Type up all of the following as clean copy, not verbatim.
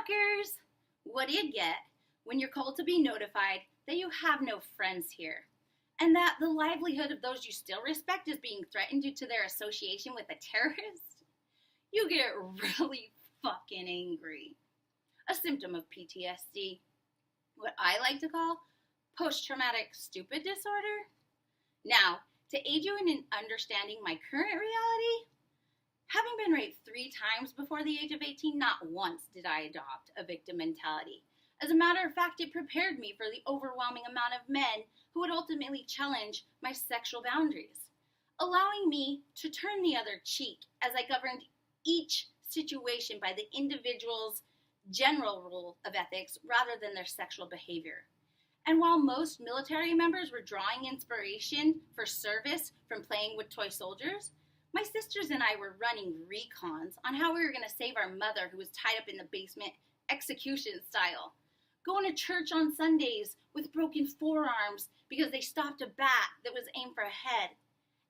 suckers! What do you get when you're called to be notified that you have no friends here? And that the livelihood of those you still respect is being threatened due to their association with a terrorist? You get really fucking angry. A symptom of PTSD. What I like to call post-traumatic stupid disorder. Now, to aid you in understanding my current reality, having been raped 3 times before the age of 18, not once did I adopt a victim mentality. As a matter of fact, it prepared me for the overwhelming amount of men who would ultimately challenge my sexual boundaries, allowing me to turn the other cheek as I governed each situation by the individual's general rule of ethics rather than their sexual behavior. And while most military members were drawing inspiration for service from playing with toy soldiers, my sisters and I were running recons on how we were going to save our mother who was tied up in the basement execution style, going to church on Sundays with broken forearms because they stopped a bat that was aimed for a head,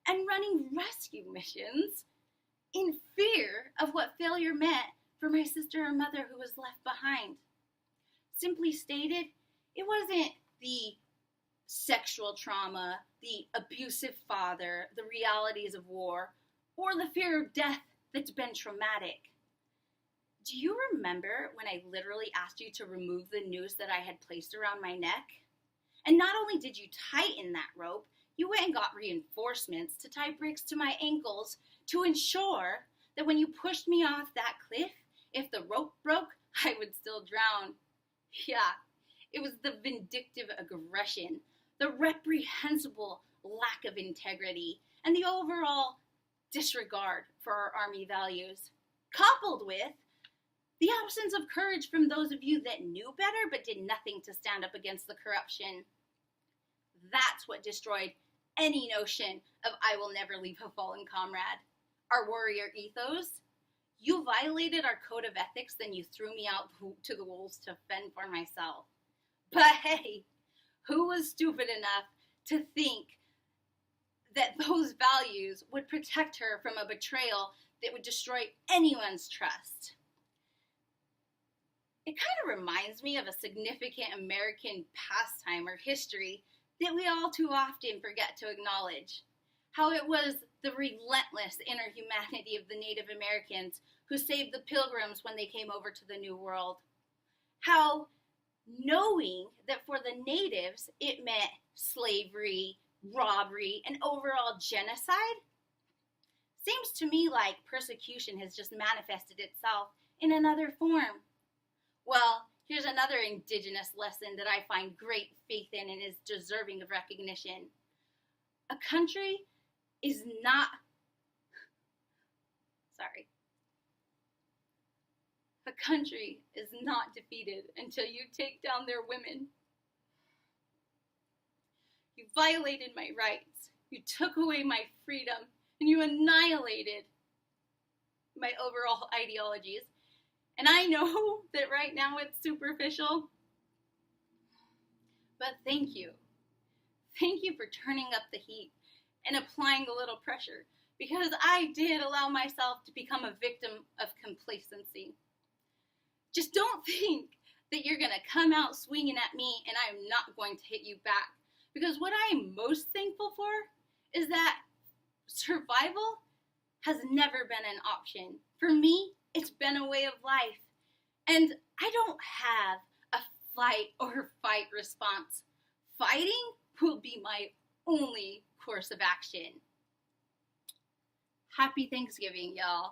and running rescue missions in fear of what failure meant for my sister or mother who was left behind. Simply stated, it wasn't the sexual trauma, the abusive father, the realities of war, or the fear of death that's been traumatic. Do you remember when I literally asked you to remove the noose that I had placed around my neck? And not only did you tighten that rope, you went and got reinforcements to tie bricks to my ankles to ensure that when you pushed me off that cliff, if the rope broke, I would still drown. Yeah, it was the vindictive aggression, the reprehensible lack of integrity, and the overall disregard for our Army values, coupled with the absence of courage from those of you that knew better but did nothing to stand up against the corruption. That's what destroyed any notion of I will never leave a fallen comrade. Our warrior ethos. You violated our code of ethics, then you threw me out to the wolves to fend for myself. But hey, who was stupid enough to think that those values would protect her from a betrayal that would destroy anyone's trust? It kind of reminds me of a significant American pastime or history that we all too often forget to acknowledge. How it was the relentless inner humanity of the Native Americans who saved the Pilgrims when they came over to the New World. How knowing that for the natives it meant slavery, robbery, and overall genocide, seems to me like persecution has just manifested itself in another form. Well, here's another indigenous lesson that I find great faith in and is deserving of recognition. A country is not, a country is not defeated until you take down their women. You violated my rights, you took away my freedom, and you annihilated my overall ideologies. And I know that right now it's superficial, but thank you. Thank you for turning up the heat and applying a little pressure, because I did allow myself to become a victim of complacency. Just don't think that you're going to come out swinging at me and I'm not going to hit you back, because what I am most thankful for is that survival has never been an option. For me, it's been a way of life. And I don't have a flight or fight response. Fighting will be my only course of action. Happy Thanksgiving, y'all.